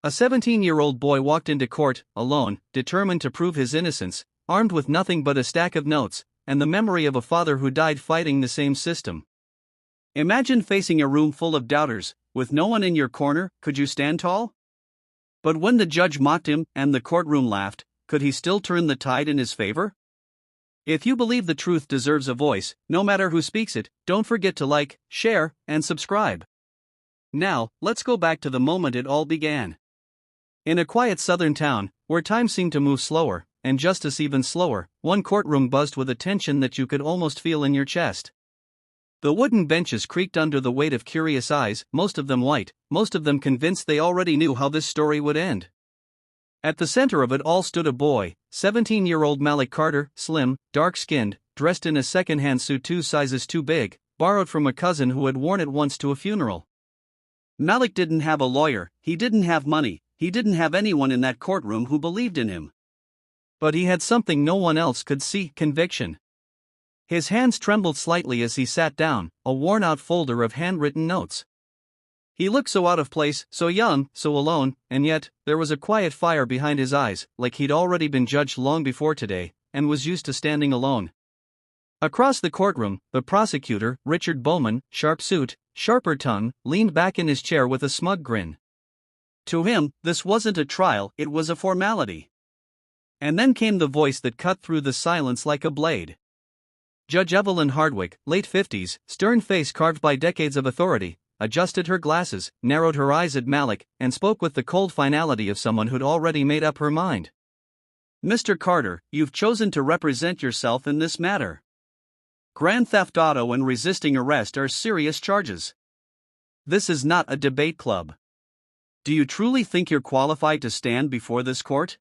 A 17-year-old boy walked into court, alone, determined to prove his innocence, armed with nothing but a stack of notes, and the memory of a father who died fighting the same system. Imagine facing a room full of doubters, with no one in your corner. Could you stand tall? But when the judge mocked him and the courtroom laughed, could he still turn the tide in his favor? If you believe the truth deserves a voice, no matter who speaks it, don't forget to like, share, and subscribe. Now, let's go back to the moment it all began. In a quiet southern town, where time seemed to move slower, and justice even slower, one courtroom buzzed with a tension that you could almost feel in your chest. The wooden benches creaked under the weight of curious eyes, most of them white, most of them convinced they already knew how this story would end. At the center of it all stood a boy, 17-year-old Malik Carter, slim, dark-skinned, dressed in a second-hand suit 2 sizes too big, borrowed from a cousin who had worn it once to a funeral. Malik didn't have a lawyer, he didn't have money, he didn't have anyone in that courtroom who believed in him. But he had something no one else could see: conviction. His hands trembled slightly as he sat down, a worn-out folder of handwritten notes. He looked so out of place, so young, so alone, and yet, there was a quiet fire behind his eyes, like he'd already been judged long before today, and was used to standing alone. Across the courtroom, the prosecutor, Richard Bowman, sharp suit, sharper tongue, leaned back in his chair with a smug grin. To him, this wasn't a trial, it was a formality. And then came the voice that cut through the silence like a blade. Judge Evelyn Hardwick, late 50s, stern face carved by decades of authority, adjusted her glasses, narrowed her eyes at Malik, and spoke with the cold finality of someone who'd already made up her mind. Mr. Carter, you've chosen to represent yourself in this matter. Grand theft auto and resisting arrest are serious charges. This is not a debate club. Do you truly think you're qualified to stand before this court?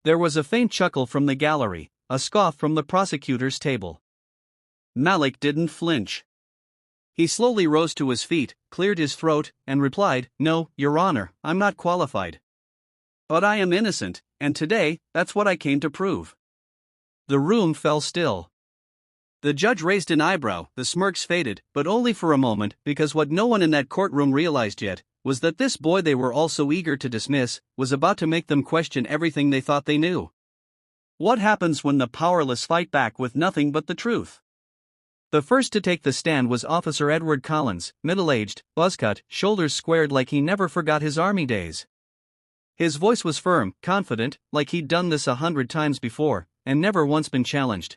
There was a faint chuckle from the gallery, a scoff from the prosecutor's table. Malik didn't flinch. He slowly rose to his feet, cleared his throat, and replied, "No, Your Honor, I'm not qualified. But I am innocent, and today, that's what I came to prove." The room fell still. The judge raised an eyebrow, the smirks faded, but only for a moment, because what no one in that courtroom realized yet was that this boy they were all so eager to dismiss was about to make them question everything they thought they knew. What happens when the powerless fight back with nothing but the truth? The first to take the stand was Officer Edward Collins, middle-aged, buzzcut, shoulders squared like he never forgot his army days. His voice was firm, confident, like he'd done this 100 times before, and never once been challenged.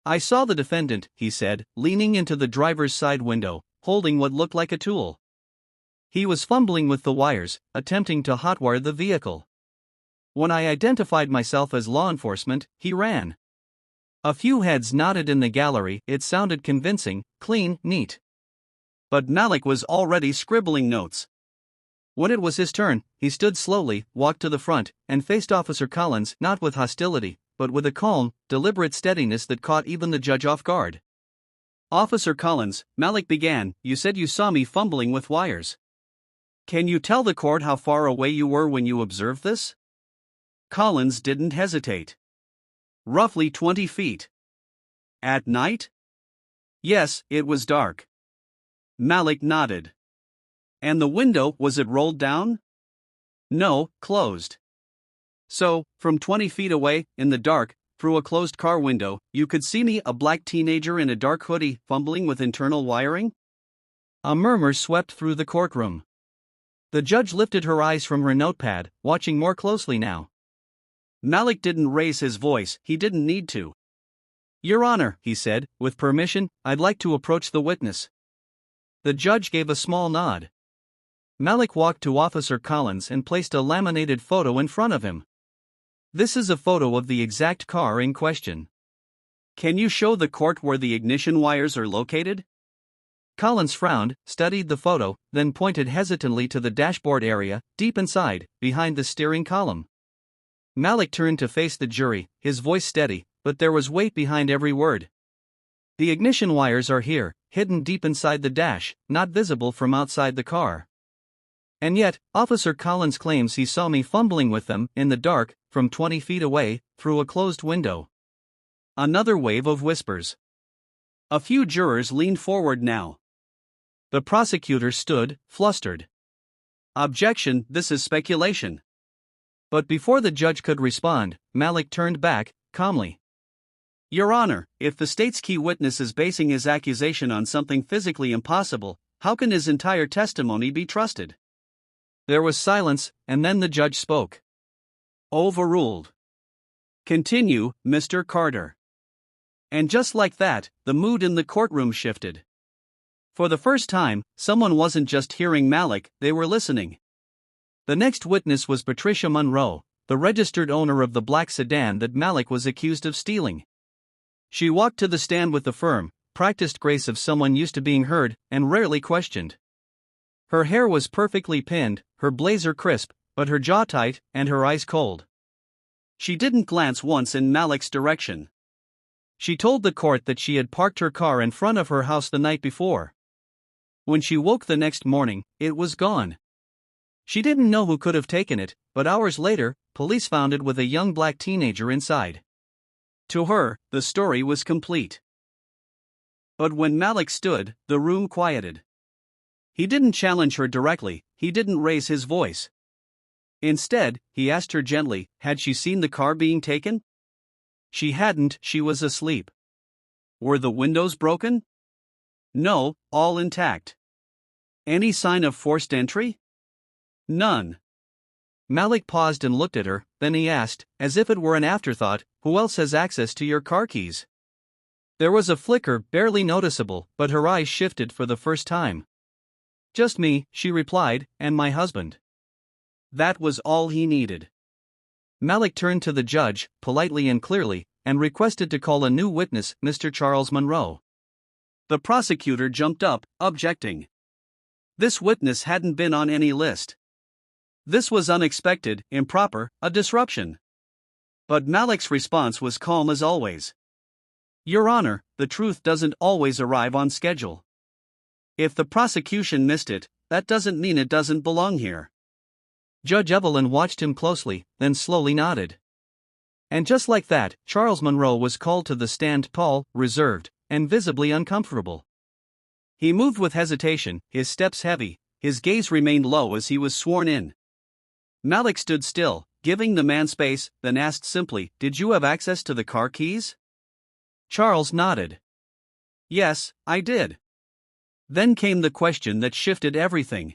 "I saw the defendant," he said, leaning into the driver's side window, holding what looked like a tool. He was fumbling with the wires, attempting to hotwire the vehicle. When I identified myself as law enforcement, he ran. A few heads nodded in the gallery. It sounded convincing, clean, neat. But Malik was already scribbling notes. When it was his turn, he stood slowly, walked to the front, and faced Officer Collins, not with hostility, but with a calm, deliberate steadiness that caught even the judge off guard. "Officer Collins," Malik began, "you said you saw me fumbling with wires. Can you tell the court how far away you were when you observed this?" Collins didn't hesitate. "Roughly 20 feet. At night?" "Yes, it was dark." Malik nodded. "And the window, was it rolled down?" "No, closed." "So, from 20 feet away, in the dark, through a closed car window, you could see me, a black teenager in a dark hoodie, fumbling with internal wiring?" A murmur swept through the courtroom. The judge lifted her eyes from her notepad, watching more closely now. Malik didn't raise his voice, he didn't need to. "Your Honor," he said, "with permission, I'd like to approach the witness." The judge gave a small nod. Malik walked to Officer Collins and placed a laminated photo in front of him. "This is a photo of the exact car in question. Can you show the court where the ignition wires are located?" Collins frowned, studied the photo, then pointed hesitantly to the dashboard area, deep inside, behind the steering column. Malik turned to face the jury, his voice steady, but there was weight behind every word. "The ignition wires are here, hidden deep inside the dash, not visible from outside the car. And yet, Officer Collins claims he saw me fumbling with them, in the dark, from 20 feet away, through a closed window." Another wave of whispers. A few jurors leaned forward now. The prosecutor stood, flustered. Objection, this is speculation. But before the judge could respond, Malik turned back, calmly. Your Honor, if the state's key witness is basing his accusation on something physically impossible, how can his entire testimony be trusted? There was silence, and then the judge spoke. Overruled. Continue, Mr. Carter. And just like that, the mood in the courtroom shifted. For the first time, someone wasn't just hearing Malik, they were listening. The next witness was Patricia Monroe, the registered owner of the black sedan that Malik was accused of stealing. She walked to the stand with the firm, practiced grace of someone used to being heard and rarely questioned. Her hair was perfectly pinned, her blazer crisp, but her jaw tight and her eyes cold. She didn't glance once in Malik's direction. She told the court that she had parked her car in front of her house the night before. When she woke the next morning, it was gone. She didn't know who could have taken it, but hours later, police found it with a young black teenager inside. To her, the story was complete. But when Malik stood, the room quieted. He didn't challenge her directly, he didn't raise his voice. Instead, he asked her gently, had she seen the car being taken? She hadn't, she was asleep. Were the windows broken? No, all intact. Any sign of forced entry? None. Malik paused and looked at her, then he asked, as if it were an afterthought, who else has access to your car keys? There was a flicker, barely noticeable, but her eyes shifted for the first time. Just me, she replied, and my husband. That was all he needed. Malik turned to the judge, politely and clearly, and requested to call a new witness, Mr. Charles Monroe. The prosecutor jumped up, objecting. This witness hadn't been on any list. This was unexpected, improper, a disruption. But Malik's response was calm as always. Your Honor, the truth doesn't always arrive on schedule. If the prosecution missed it, that doesn't mean it doesn't belong here. Judge Evelyn watched him closely, then slowly nodded. And just like that, Charles Monroe was called to the stand, tall, reserved, and visibly uncomfortable. He moved with hesitation, his steps heavy, his gaze remained low as he was sworn in. Malik stood still, giving the man space, then asked simply, did you have access to the car keys? Charles nodded. Yes, I did. Then came the question that shifted everything.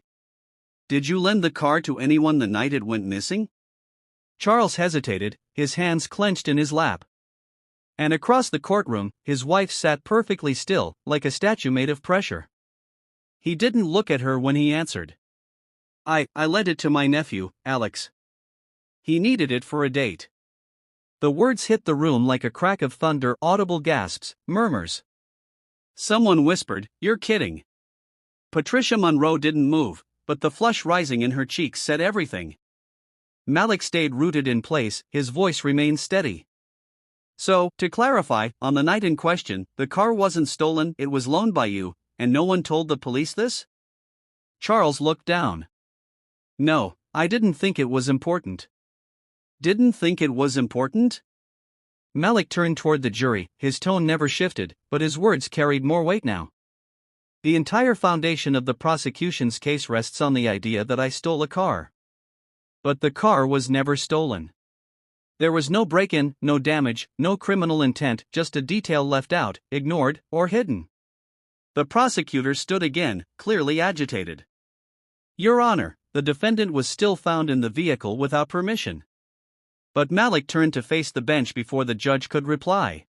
Did you lend the car to anyone the night it went missing? Charles hesitated, his hands clenched in his lap. And across the courtroom, his wife sat perfectly still, like a statue made of pressure. He didn't look at her when he answered. I lent it to my nephew, Alex. He needed it for a date. The words hit the room like a crack of thunder, audible gasps, murmurs. Someone whispered, you're kidding. Patricia Monroe didn't move, but the flush rising in her cheeks said everything. Malik stayed rooted in place, his voice remained steady. So, to clarify, on the night in question, the car wasn't stolen, it was loaned by you, and no one told the police this? Charles looked down. No, I didn't think it was important. Didn't think it was important? Malik turned toward the jury, his tone never shifted, but his words carried more weight now. The entire foundation of the prosecution's case rests on the idea that I stole a car. But the car was never stolen. There was no break-in, no damage, no criminal intent, just a detail left out, ignored, or hidden. The prosecutor stood again, clearly agitated. Your Honor, the defendant was still found in the vehicle without permission. But Malik turned to face the bench before the judge could reply.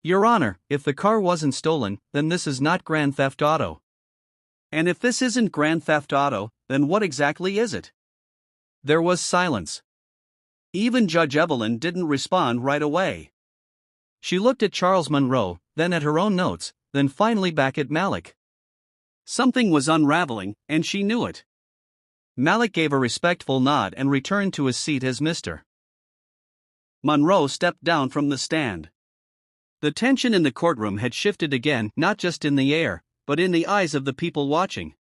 Your Honor, if the car wasn't stolen, then this is not grand theft auto. And if this isn't grand theft auto, then what exactly is it? There was silence. Even Judge Evelyn didn't respond right away. She looked at Charles Monroe, then at her own notes, then finally back at Malik. Something was unraveling, and she knew it. Malik gave a respectful nod and returned to his seat as Mr. Monroe stepped down from the stand. The tension in the courtroom had shifted again, not just in the air, but in the eyes of the people watching.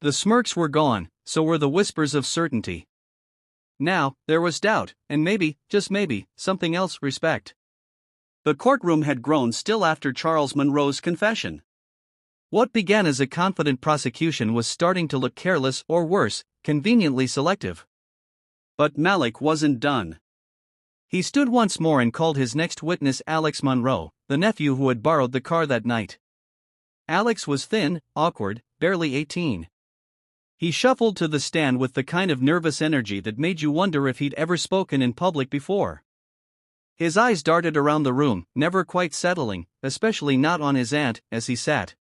The smirks were gone, so were the whispers of certainty. Now, there was doubt, and maybe, just maybe, something else, respect. The courtroom had grown still after Charles Monroe's confession. What began as a confident prosecution was starting to look careless or worse, conveniently selective. But Malik wasn't done. He stood once more and called his next witness Alex Monroe, the nephew who had borrowed the car that night. Alex was thin, awkward, barely 18. He shuffled to the stand with the kind of nervous energy that made you wonder if he'd ever spoken in public before. His eyes darted around the room, never quite settling, especially not on his aunt, as he sat.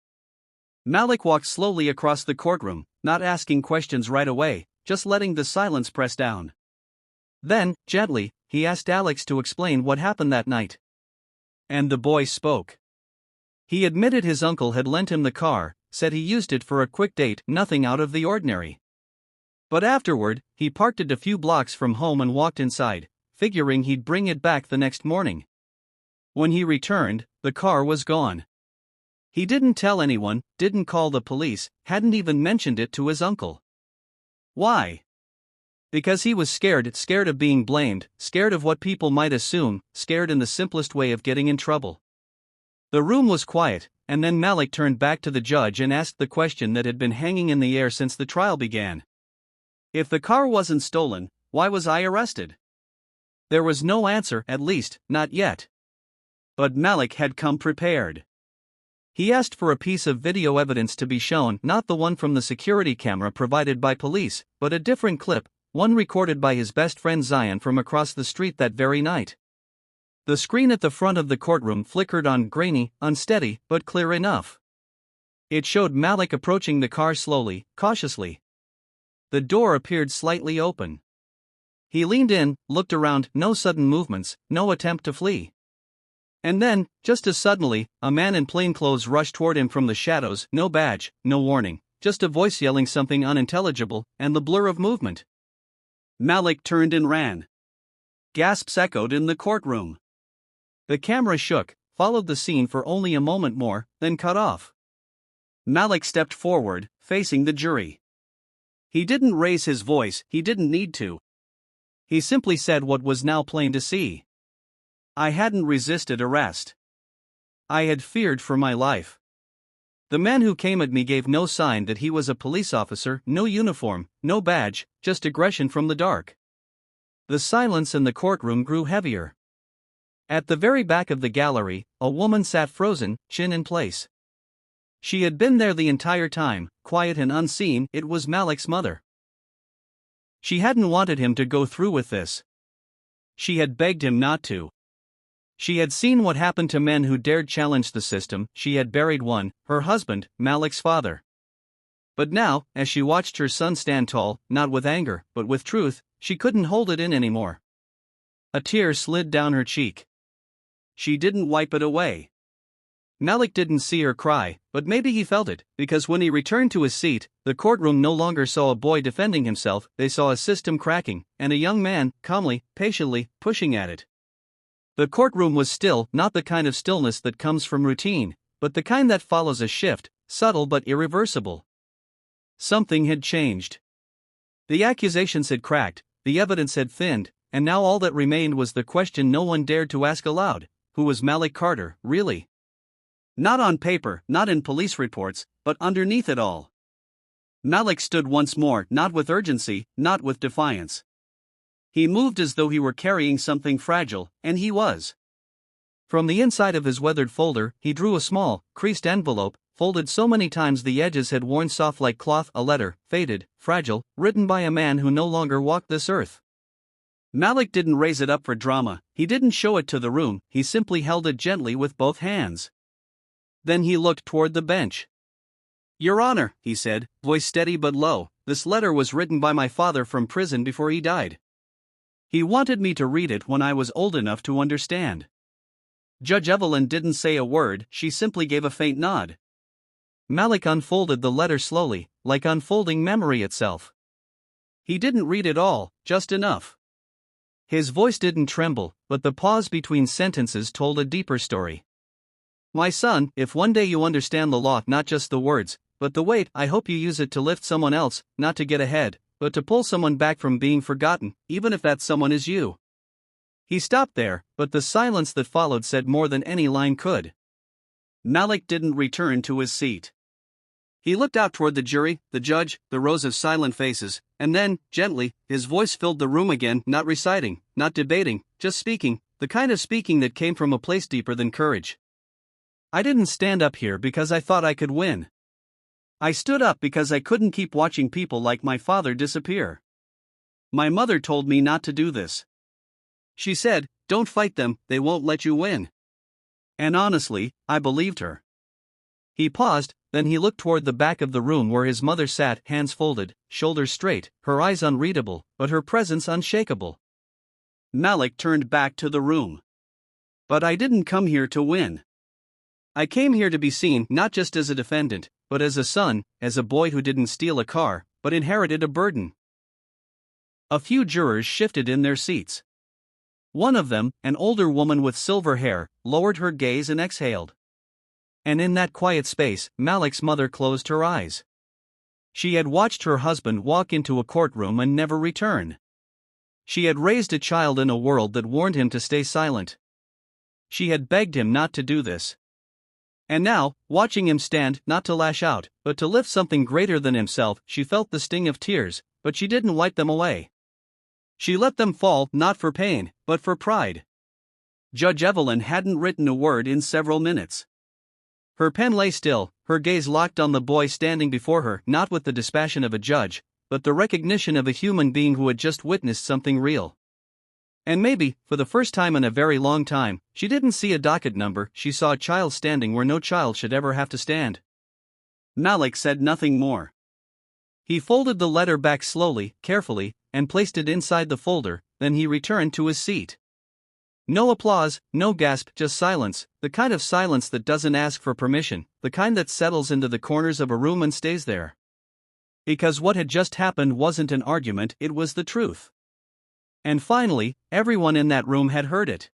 Malik walked slowly across the courtroom, not asking questions right away, just letting the silence press down. Then, gently, he asked Alex to explain what happened that night. And the boy spoke. He admitted his uncle had lent him the car, said he used it for a quick date, nothing out of the ordinary. But afterward, he parked it a few blocks from home and walked inside, figuring he'd bring it back the next morning. When he returned, the car was gone. He didn't tell anyone, didn't call the police, hadn't even mentioned it to his uncle. Why? Because he was scared of being blamed, scared of what people might assume, scared in the simplest way of getting in trouble. The room was quiet, and then Malik turned back to the judge and asked the question that had been hanging in the air since the trial began. If the car wasn't stolen, why was I arrested? There was no answer, at least, not yet. But Malik had come prepared. He asked for a piece of video evidence to be shown, not the one from the security camera provided by police, but a different clip, one recorded by his best friend Zion from across the street that very night. The screen at the front of the courtroom flickered on, grainy, unsteady, but clear enough. It showed Malik approaching the car slowly, cautiously. The door appeared slightly open. He leaned in, looked around, no sudden movements, no attempt to flee. And then, just as suddenly, a man in plainclothes rushed toward him from the shadows, no badge, no warning, just a voice yelling something unintelligible, and the blur of movement. Malik turned and ran. Gasps echoed in the courtroom. The camera shook, followed the scene for only a moment more, then cut off. Malik stepped forward, facing the jury. He didn't raise his voice, he didn't need to. He simply said what was now plain to see. I hadn't resisted arrest. I had feared for my life. The man who came at me gave no sign that he was a police officer, no uniform, no badge, just aggression from the dark. The silence in the courtroom grew heavier. At the very back of the gallery, a woman sat frozen, chin in place. She had been there the entire time, quiet and unseen. It was Malik's mother. She hadn't wanted him to go through with this. She had begged him not to. She had seen what happened to men who dared challenge the system. She had buried one, her husband, Malik's father. But now, as she watched her son stand tall, not with anger, but with truth, she couldn't hold it in anymore. A tear slid down her cheek. She didn't wipe it away. Malik didn't see her cry, but maybe he felt it, because when he returned to his seat, the courtroom no longer saw a boy defending himself, they saw a system cracking, and a young man, calmly, patiently, pushing at it. The courtroom was still, not the kind of stillness that comes from routine, but the kind that follows a shift, subtle but irreversible. Something had changed. The accusations had cracked, the evidence had thinned, and now all that remained was the question no one dared to ask aloud: who was Malik Carter, really? Not on paper, not in police reports, but underneath it all. Malik stood once more, not with urgency, not with defiance. He moved as though he were carrying something fragile, and he was. From the inside of his weathered folder, he drew a small, creased envelope, folded so many times the edges had worn soft like cloth, a letter, faded, fragile, written by a man who no longer walked this earth. Malik didn't raise it up for drama, he didn't show it to the room, he simply held it gently with both hands. Then he looked toward the bench. "Your Honor," he said, voice steady but low, "this letter was written by my father from prison before he died. He wanted me to read it when I was old enough to understand." Judge Evelyn didn't say a word, she simply gave a faint nod. Malik unfolded the letter slowly, like unfolding memory itself. He didn't read it all, just enough. His voice didn't tremble, but the pause between sentences told a deeper story. "My son, if one day you understand the law, not just the words, but the weight, I hope you use it to lift someone else, not to get ahead, but to pull someone back from being forgotten, even if that someone is you." He stopped there, but the silence that followed said more than any line could. Malik didn't return to his seat. He looked out toward the jury, the judge, the rows of silent faces, and then, gently, his voice filled the room again, not reciting, not debating, just speaking, the kind of speaking that came from a place deeper than courage. I didn't stand up here because I thought I could win. I stood up because I couldn't keep watching people like my father disappear. My mother told me not to do this. She said, "Don't fight them, they won't let you win." And honestly, I believed her. He paused, then he looked toward the back of the room where his mother sat, hands folded, shoulders straight, her eyes unreadable, but her presence unshakable. Malik turned back to the room. But I didn't come here to win. I came here to be seen not just as a defendant, but as a son, as a boy who didn't steal a car, but inherited a burden. A few jurors shifted in their seats. One of them, an older woman with silver hair, lowered her gaze and exhaled. And in that quiet space, Malik's mother closed her eyes. She had watched her husband walk into a courtroom and never return. She had raised a child in a world that warned him to stay silent. She had begged him not to do this. And now, watching him stand, not to lash out, but to lift something greater than himself, she felt the sting of tears, but she didn't wipe them away. She let them fall, not for pain, but for pride. Judge Evelyn hadn't written a word in several minutes. Her pen lay still, her gaze locked on the boy standing before her, not with the dispassion of a judge, but the recognition of a human being who had just witnessed something real. And maybe, for the first time in a very long time, she didn't see a docket number, she saw a child standing where no child should ever have to stand. Malik said nothing more. He folded the letter back slowly, carefully, and placed it inside the folder, then he returned to his seat. No applause, no gasp, just silence, the kind of silence that doesn't ask for permission, the kind that settles into the corners of a room and stays there. Because what had just happened wasn't an argument, it was the truth. And finally, everyone in that room had heard it.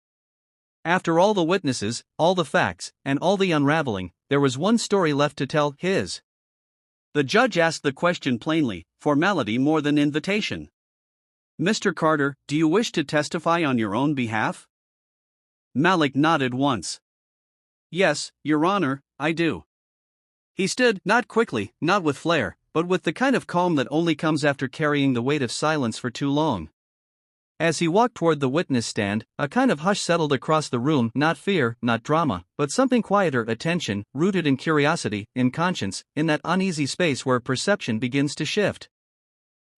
After all the witnesses, all the facts, and all the unraveling, there was one story left to tell, his. The judge asked the question plainly, formality more than invitation. "Mr. Carter, do you wish to testify on your own behalf?" Malik nodded once. "Yes, Your Honor, I do." He stood, not quickly, not with flair, but with the kind of calm that only comes after carrying the weight of silence for too long. As he walked toward the witness stand, a kind of hush settled across the room, not fear, not drama, but something quieter, attention, rooted in curiosity, in conscience, in that uneasy space where perception begins to shift.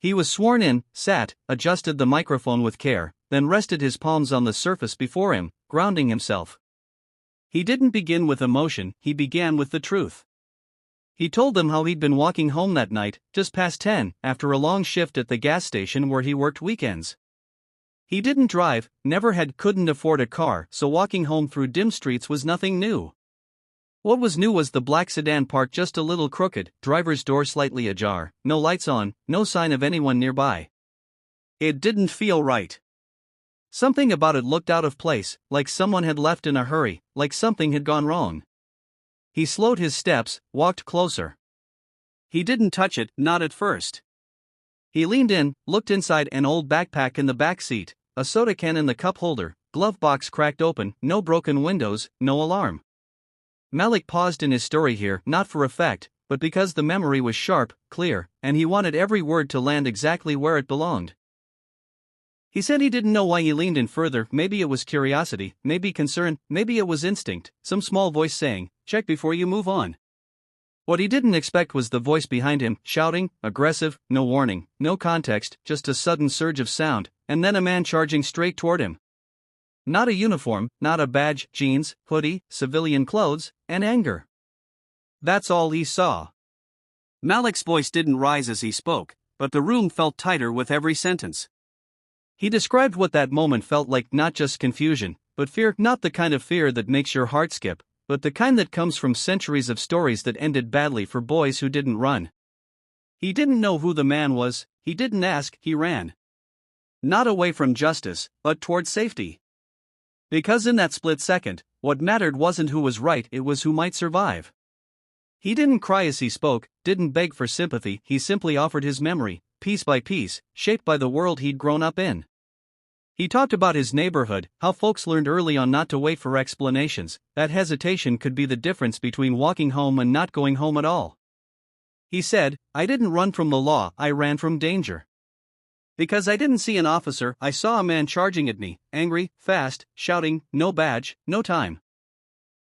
He was sworn in, sat, adjusted the microphone with care, then rested his palms on the surface before him, grounding himself. He didn't begin with emotion, he began with the truth. He told them how he'd been walking home that night, just past 10, after a long shift at the gas station where he worked weekends. He didn't drive, never had, couldn't afford a car, so walking home through dim streets was nothing new. What was new was the black sedan parked just a little crooked, driver's door slightly ajar, no lights on, no sign of anyone nearby. It didn't feel right. Something about it looked out of place, like someone had left in a hurry, like something had gone wrong. He slowed his steps, walked closer. He didn't touch it, not at first. He leaned in, looked inside an old backpack in the back seat, a soda can in the cup holder, glove box cracked open, no broken windows, no alarm. Malik paused in his story here, not for effect, but because the memory was sharp, clear, and he wanted every word to land exactly where it belonged. He said he didn't know why he leaned in further, maybe it was curiosity, maybe concern, maybe it was instinct, some small voice saying, "Check before you move on." What he didn't expect was the voice behind him, shouting, aggressive, no warning, no context, just a sudden surge of sound, and then a man charging straight toward him. Not a uniform, not a badge, jeans, hoodie, civilian clothes, and anger. That's all he saw. Malik's voice didn't rise as he spoke, but the room felt tighter with every sentence. He described what that moment felt like, not just confusion, but fear, not the kind of fear that makes your heart skip, but the kind that comes from centuries of stories that ended badly for boys who didn't run. He didn't know who the man was, he didn't ask, he ran. Not away from justice, but toward safety. Because in that split second, what mattered wasn't who was right, it was who might survive. He didn't cry as he spoke, didn't beg for sympathy, he simply offered his memory, piece by piece, shaped by the world he'd grown up in. He talked about his neighborhood, how folks learned early on not to wait for explanations, that hesitation could be the difference between walking home and not going home at all. He said, "I didn't run from the law, I ran from danger. Because I didn't see an officer, I saw a man charging at me, angry, fast, shouting, 'No badge, no time.'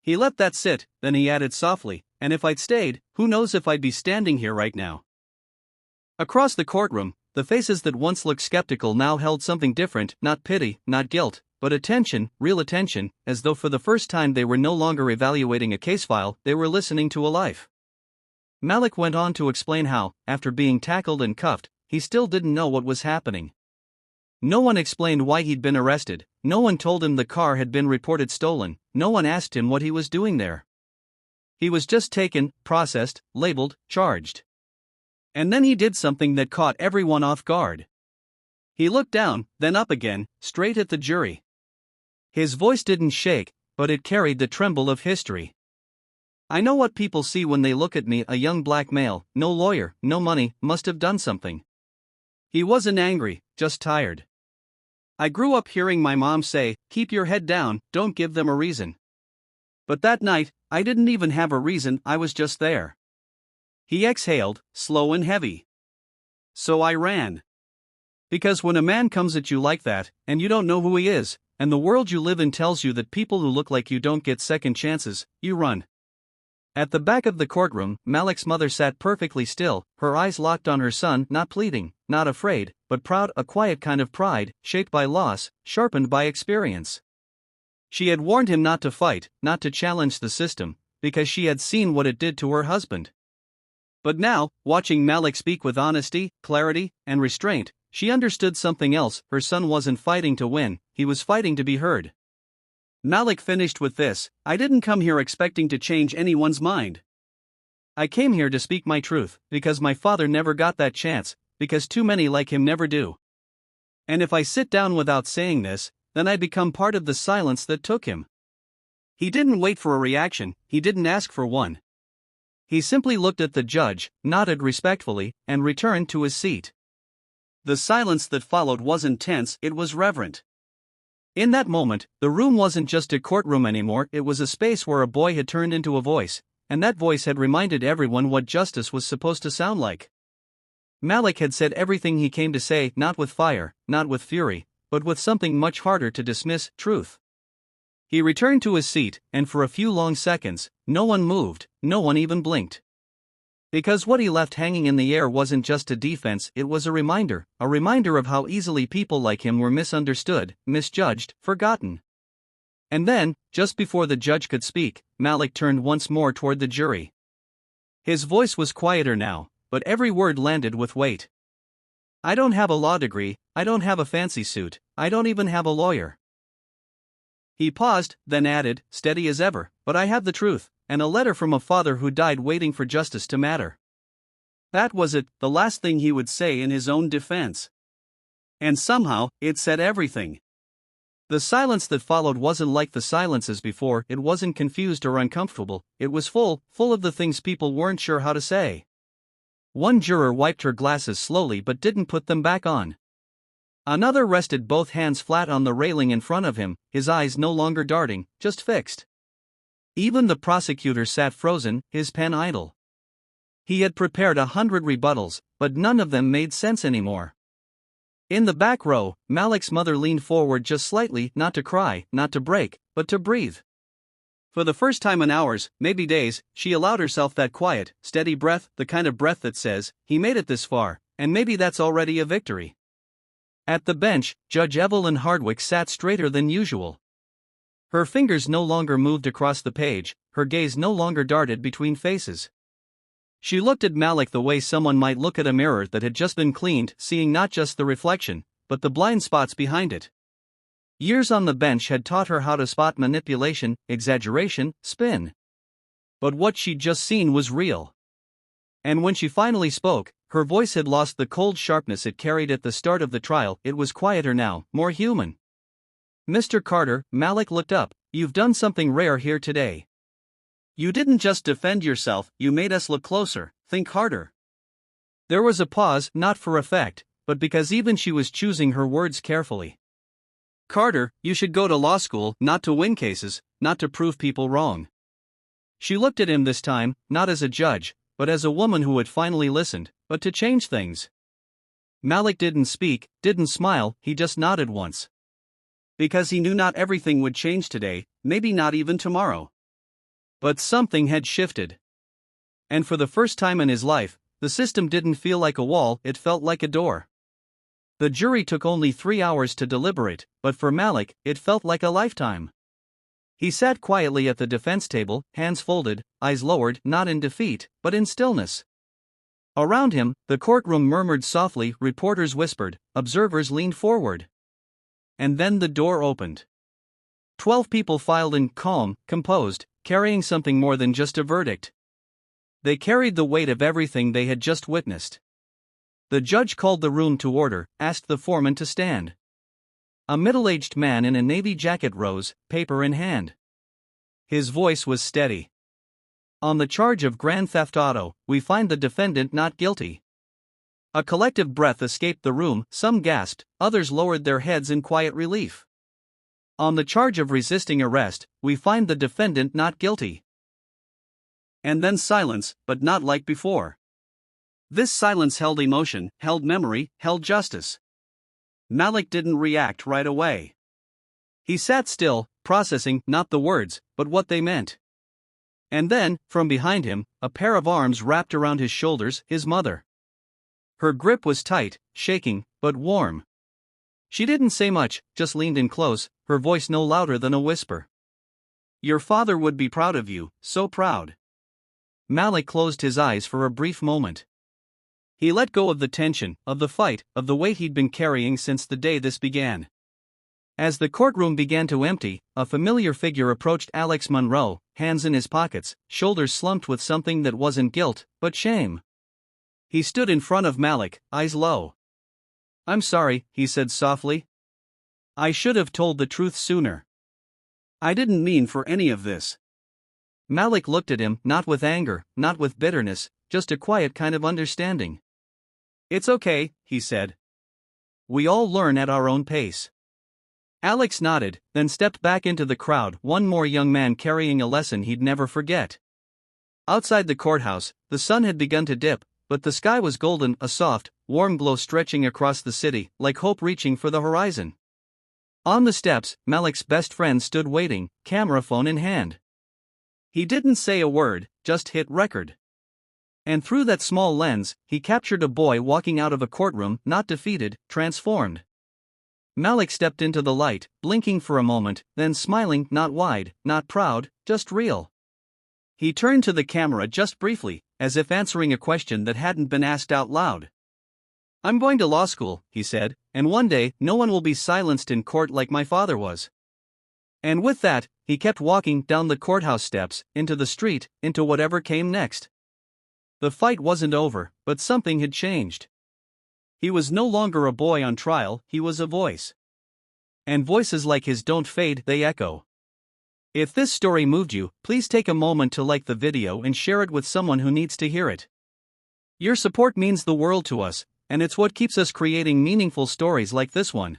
He let that sit, then he added softly, 'And if I'd stayed, who knows if I'd be standing here right now.'" Across the courtroom, the faces that once looked skeptical now held something different, not pity, not guilt, but attention, real attention, as though for the first time they were no longer evaluating a case file, they were listening to a life. Malik went on to explain how, after being tackled and cuffed, he still didn't know what was happening. No one explained why he'd been arrested, no one told him the car had been reported stolen, no one asked him what he was doing there. He was just taken, processed, labeled, charged. And then he did something that caught everyone off guard. He looked down, then up again, straight at the jury. His voice didn't shake, but it carried the tremble of history. "I know what people see when they look at me, a young black male, no lawyer, no money, must have done something." He wasn't angry, just tired. "I grew up hearing my mom say, 'Keep your head down, don't give them a reason.' But that night, I didn't even have a reason, I was just there." He exhaled, slow and heavy. "So I ran. Because when a man comes at you like that, and you don't know who he is, and the world you live in tells you that people who look like you don't get second chances, you run." At the back of the courtroom, Malik's mother sat perfectly still, her eyes locked on her son, not pleading, not afraid, but proud, a quiet kind of pride, shaped by loss, sharpened by experience. She had warned him not to fight, not to challenge the system, because she had seen what it did to her husband. But now, watching Malik speak with honesty, clarity, and restraint, she understood something else. Her son wasn't fighting to win, he was fighting to be heard. Malik finished with this, "I didn't come here expecting to change anyone's mind. I came here to speak my truth, because my father never got that chance, because too many like him never do. And if I sit down without saying this, then I become part of the silence that took him." He didn't wait for a reaction, he didn't ask for one. He simply looked at the judge, nodded respectfully, and returned to his seat. The silence that followed wasn't tense, it was reverent. In that moment, the room wasn't just a courtroom anymore, it was a space where a boy had turned into a voice, and that voice had reminded everyone what justice was supposed to sound like. Malik had said everything he came to say, not with fire, not with fury, but with something much harder to dismiss, truth. He returned to his seat, and for a few long seconds, no one moved, no one even blinked. Because what he left hanging in the air wasn't just a defense, it was a reminder of how easily people like him were misunderstood, misjudged, forgotten. And then, just before the judge could speak, Malik turned once more toward the jury. His voice was quieter now, but every word landed with weight. "I don't have a law degree, I don't have a fancy suit, I don't even have a lawyer." He paused, then added, steady as ever, "But I have the truth, and a letter from a father who died waiting for justice to matter." That was it, the last thing he would say in his own defense. And somehow, it said everything. The silence that followed wasn't like the silences before, it wasn't confused or uncomfortable, it was full of the things people weren't sure how to say. One juror wiped her glasses slowly but didn't put them back on. Another rested both hands flat on the railing in front of him, his eyes no longer darting, just fixed. Even the prosecutor sat frozen, his pen idle. He had prepared 100 rebuttals, but none of them made sense anymore. In the back row, Malik's mother leaned forward just slightly, not to cry, not to break, but to breathe. For the first time in hours, maybe days, she allowed herself that quiet, steady breath, the kind of breath that says, "He made it this far, and maybe that's already a victory." At the bench, Judge Evelyn Hardwick sat straighter than usual. Her fingers no longer moved across the page, her gaze no longer darted between faces. She looked at Malik the way someone might look at a mirror that had just been cleaned, seeing not just the reflection, but the blind spots behind it. Years on the bench had taught her how to spot manipulation, exaggeration, spin. But what she'd just seen was real. And when she finally spoke, her voice had lost the cold sharpness it carried at the start of the trial, it was quieter now, more human. "Mr. Carter," Malik looked up, "you've done something rare here today. You didn't just defend yourself, you made us look closer, think harder." There was a pause, not for effect, but because even she was choosing her words carefully. "Carter, you should go to law school, not to win cases, not to prove people wrong." She looked at him this time, not as a judge, but as a woman who had finally listened, but to change things. Malik didn't speak, didn't smile, he just nodded once. Because he knew not everything would change today, maybe not even tomorrow. But something had shifted. And for the first time in his life, the system didn't feel like a wall, it felt like a door. The jury took only 3 hours to deliberate, but for Malik, it felt like a lifetime. He sat quietly at the defense table, hands folded, eyes lowered, not in defeat, but in stillness. Around him, the courtroom murmured softly, reporters whispered, observers leaned forward. And then the door opened. 12 people filed in, calm, composed, carrying something more than just a verdict. They carried the weight of everything they had just witnessed. The judge called the room to order, asked the foreman to stand. A middle-aged man in a navy jacket rose, paper in hand. His voice was steady. On the charge of grand theft auto, we find the defendant not guilty. A collective breath escaped the room, some gasped, others lowered their heads in quiet relief. On the charge of resisting arrest, we find the defendant not guilty. And then silence, but not like before. This silence held emotion, held memory, held justice. Malik didn't react right away. He sat still, processing not the words, but what they meant. And then, from behind him, a pair of arms wrapped around his shoulders, his mother. Her grip was tight, shaking, but warm. She didn't say much, just leaned in close, her voice no louder than a whisper. Your father would be proud of you, so proud. Malik closed his eyes for a brief moment. He let go of the tension, of the fight, of the weight he'd been carrying since the day this began. As the courtroom began to empty, a familiar figure approached Alex Monroe, hands in his pockets, shoulders slumped with something that wasn't guilt, but shame. He stood in front of Malik, eyes low. I'm sorry, he said softly. I should have told the truth sooner. I didn't mean for any of this. Malik looked at him, not with anger, not with bitterness, just a quiet kind of understanding. It's okay, he said. We all learn at our own pace. Alex nodded, then stepped back into the crowd, one more young man carrying a lesson he'd never forget. Outside the courthouse, the sun had begun to dip, but the sky was golden, a soft, warm glow stretching across the city, like hope reaching for the horizon. On the steps, Malik's best friend stood waiting, camera phone in hand. He didn't say a word, just hit record. And through that small lens, he captured a boy walking out of a courtroom, not defeated, transformed. Malik stepped into the light, blinking for a moment, then smiling, not wide, not proud, just real. He turned to the camera just briefly, as if answering a question that hadn't been asked out loud. I'm going to law school, he said, and one day, no one will be silenced in court like my father was. And with that, he kept walking down the courthouse steps, into the street, into whatever came next. The fight wasn't over, but something had changed. He was no longer a boy on trial, he was a voice. And voices like his don't fade, they echo. If this story moved you, please take a moment to like the video and share it with someone who needs to hear it. Your support means the world to us, and it's what keeps us creating meaningful stories like this one.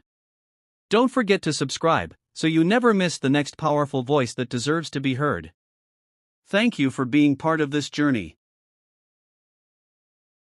Don't forget to subscribe, so you never miss the next powerful voice that deserves to be heard. Thank you for being part of this journey.